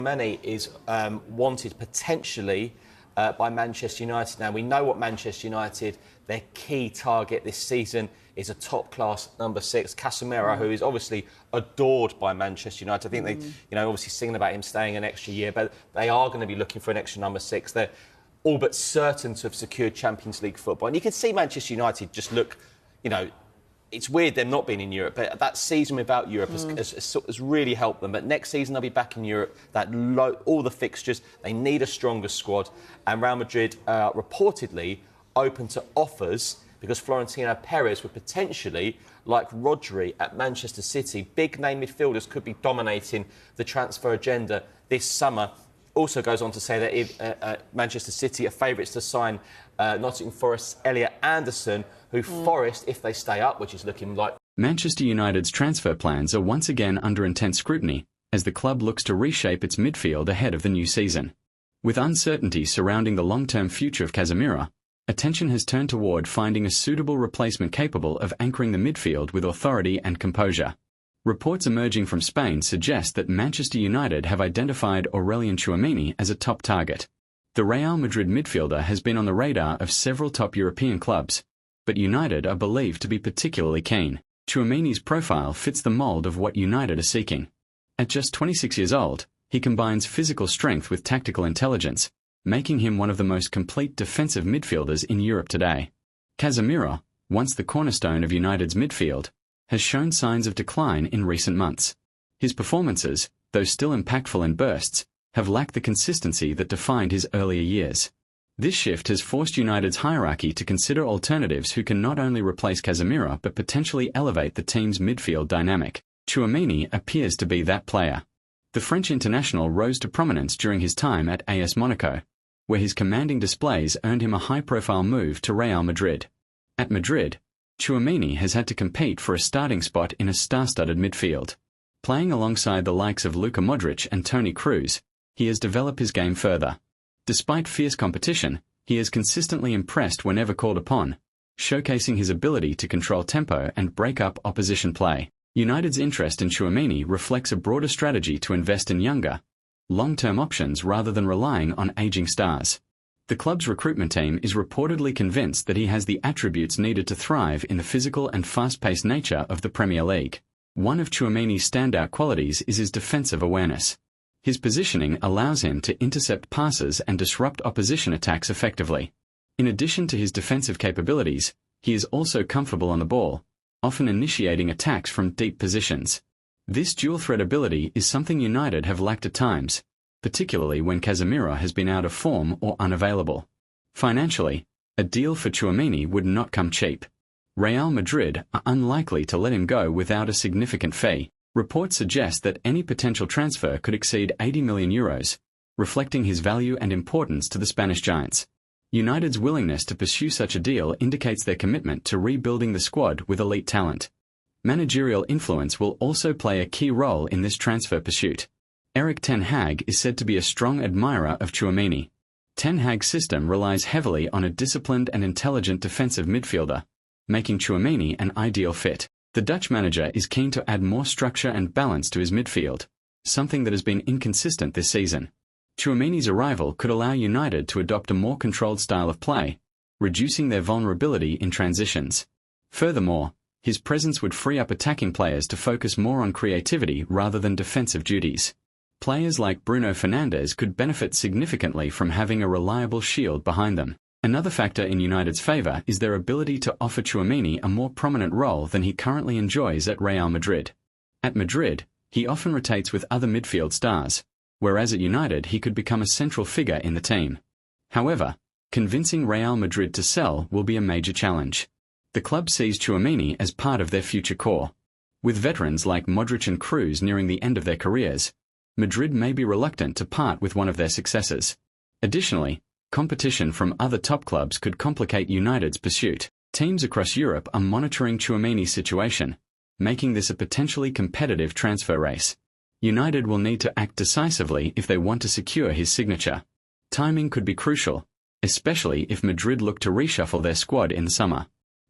Tchouaméni is wanted potentially by Manchester United. Now, we know what Manchester United, their key target this season is a top-class number 6, Casemiro, who is obviously adored by Manchester United. I think they, obviously singing about him staying an extra year, but they are going to be looking for an extra number 6. They're all but certain to have secured Champions League football. And you can see Manchester United just look, it's weird them not being in Europe, but that season without Europe has really helped them. But next season they'll be back in Europe. All the fixtures, they need a stronger squad. And Real Madrid are reportedly open to offers because Florentino Perez would potentially, like Rodri at Manchester City, big-name midfielders could be dominating the transfer agenda this summer. Also goes on to say that if Manchester City are favourites to sign Nottingham Forest's Elliot Anderson, who Forest, if they stay up, which is looking like... Manchester United's transfer plans are once again under intense scrutiny as the club looks to reshape its midfield ahead of the new season. With uncertainty surrounding the long-term future of Casemiro, attention has turned toward finding a suitable replacement capable of anchoring the midfield with authority and composure. Reports emerging from Spain suggest that Manchester United have identified Aurélien Tchouaméni as a top target. The Real Madrid midfielder has been on the radar of several top European clubs, but United are believed to be particularly keen. Tchouaméni's profile fits the mould of what United are seeking. At just 26 years old, he combines physical strength with tactical intelligence, making him one of the most complete defensive midfielders in Europe today. Casemiro, once the cornerstone of United's midfield, has shown signs of decline in recent months. His performances, though still impactful in bursts, have lacked the consistency that defined his earlier years. This shift has forced United's hierarchy to consider alternatives who can not only replace Casemiro but potentially elevate the team's midfield dynamic. Tchouaméni appears to be that player. The French international rose to prominence during his time at AS Monaco, where his commanding displays earned him a high-profile move to Real Madrid. At Madrid, Tchouaméni has had to compete for a starting spot in a star-studded midfield. Playing alongside the likes of Luka Modric and Toni Kroos, he has developed his game further. Despite fierce competition, he has consistently impressed whenever called upon, showcasing his ability to control tempo and break up opposition play. United's interest in Tchouaméni reflects a broader strategy to invest in younger, long-term options rather than relying on aging stars. The club's recruitment team is reportedly convinced that he has the attributes needed to thrive in the physical and fast-paced nature of the Premier League. One of Tchouaméni's standout qualities is his defensive awareness. His positioning allows him to intercept passes and disrupt opposition attacks effectively. In addition to his defensive capabilities, he is also comfortable on the ball, often initiating attacks from deep positions. This dual-threat ability is something United have lacked at times, particularly when Casemiro has been out of form or unavailable. Financially, a deal for Tchouaméni would not come cheap. Real Madrid are unlikely to let him go without a significant fee. Reports suggest that any potential transfer could exceed €80 million, reflecting his value and importance to the Spanish giants. United's willingness to pursue such a deal indicates their commitment to rebuilding the squad with elite talent. Managerial influence will also play a key role in this transfer pursuit. Erik Ten Hag is said to be a strong admirer of Tchouaméni. Ten Hag's system relies heavily on a disciplined and intelligent defensive midfielder, making Tchouaméni an ideal fit. The Dutch manager is keen to add more structure and balance to his midfield, something that has been inconsistent this season. Tchouaméni's arrival could allow United to adopt a more controlled style of play, reducing their vulnerability in transitions. Furthermore, his presence would free up attacking players to focus more on creativity rather than defensive duties. Players like Bruno Fernandes could benefit significantly from having a reliable shield behind them. Another factor in United's favour is their ability to offer Tchouaméni a more prominent role than he currently enjoys at Real Madrid. At Madrid, he often rotates with other midfield stars, whereas at United he could become a central figure in the team. However, convincing Real Madrid to sell will be a major challenge. The club sees Tchouaméni as part of their future core. With veterans like Modric and Kroos nearing the end of their careers, Madrid may be reluctant to part with one of their successors. Additionally, competition from other top clubs could complicate United's pursuit. Teams across Europe are monitoring Tchouaméni's situation, making this a potentially competitive transfer race. United will need to act decisively if they want to secure his signature. Timing could be crucial, especially if Madrid look to reshuffle their squad in the summer.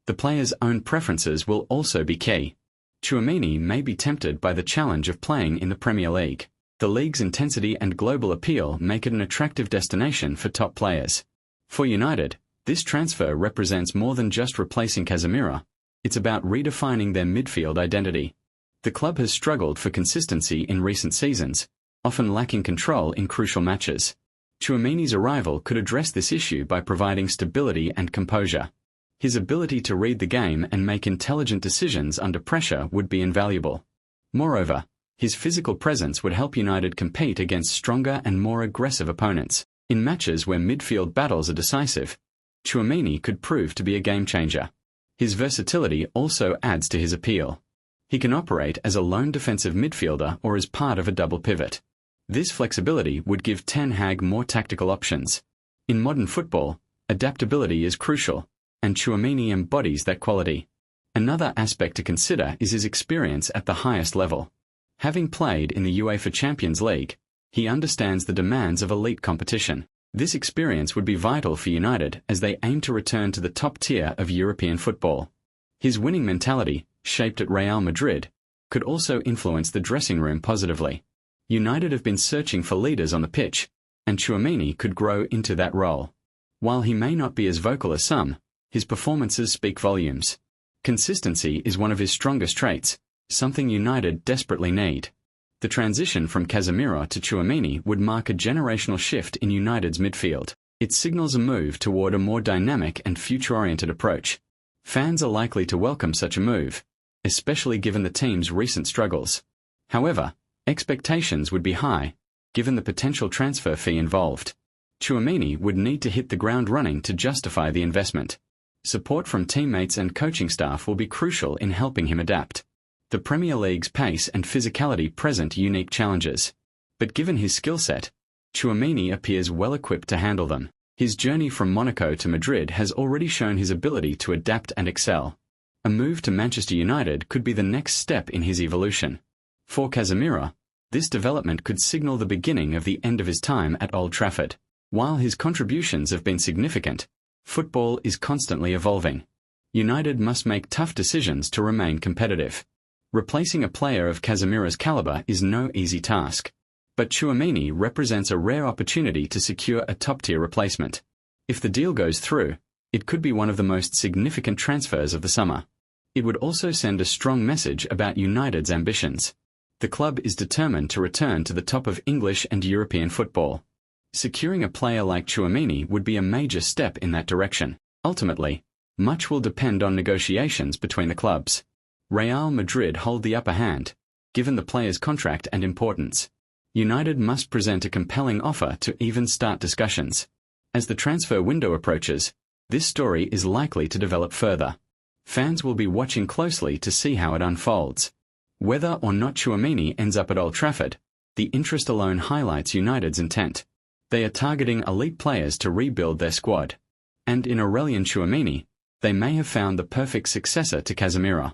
The player's own preferences will also be key. Tchouaméni may be tempted by the challenge of playing in the Premier League. The league's intensity and global appeal make it an attractive destination for top players. For United, this transfer represents more than just replacing Casemiro. It's about redefining their midfield identity. The club has struggled for consistency in recent seasons, often lacking control in crucial matches. Tchouameni's arrival could address this issue by providing stability and composure. His ability to read the game and make intelligent decisions under pressure would be invaluable. Moreover, his physical presence would help United compete against stronger and more aggressive opponents. In matches where midfield battles are decisive, Tchouaméni could prove to be a game-changer. His versatility also adds to his appeal. He can operate as a lone defensive midfielder or as part of a double pivot. This flexibility would give Ten Hag more tactical options. In modern football, adaptability is crucial, and Tchouaméni embodies that quality. Another aspect to consider is his experience at the highest level. Having played in the UEFA Champions League, he understands the demands of elite competition. This experience would be vital for United as they aim to return to the top tier of European football. His winning mentality, shaped at Real Madrid, could also influence the dressing room positively. United have been searching for leaders on the pitch, and Tchouaméni could grow into that role. While he may not be as vocal as some, his performances speak volumes. Consistency is one of his strongest traits, something United desperately need. The transition from Casemiro to Tchouaméni would mark a generational shift in United's midfield. It signals a move toward a more dynamic and future-oriented approach. Fans are likely to welcome such a move, especially given the team's recent struggles. However, expectations would be high, given the potential transfer fee involved. Tchouaméni would need to hit the ground running to justify the investment. Support from teammates and coaching staff will be crucial in helping him adapt. The Premier League's pace and physicality present unique challenges. But given his skill set, Tchouaméni appears well equipped to handle them. His journey from Monaco to Madrid has already shown his ability to adapt and excel. A move to Manchester United could be the next step in his evolution. For Casemiro, this development could signal the beginning of the end of his time at Old Trafford. While his contributions have been significant, football is constantly evolving. United must make tough decisions to remain competitive. Replacing a player of Casemiro's caliber is no easy task. But Tchouaméni represents a rare opportunity to secure a top-tier replacement. If the deal goes through, it could be one of the most significant transfers of the summer. It would also send a strong message about United's ambitions. The club is determined to return to the top of English and European football. Securing a player like Tchouaméni would be a major step in that direction. Ultimately, much will depend on negotiations between the clubs. Real Madrid hold the upper hand, given the player's contract and importance. United must present a compelling offer to even start discussions. As the transfer window approaches, this story is likely to develop further. Fans will be watching closely to see how it unfolds. Whether or not Tchouaméni ends up at Old Trafford, the interest alone highlights United's intent. They are targeting elite players to rebuild their squad. And in Aurélien Tchouaméni, they may have found the perfect successor to Casemiro.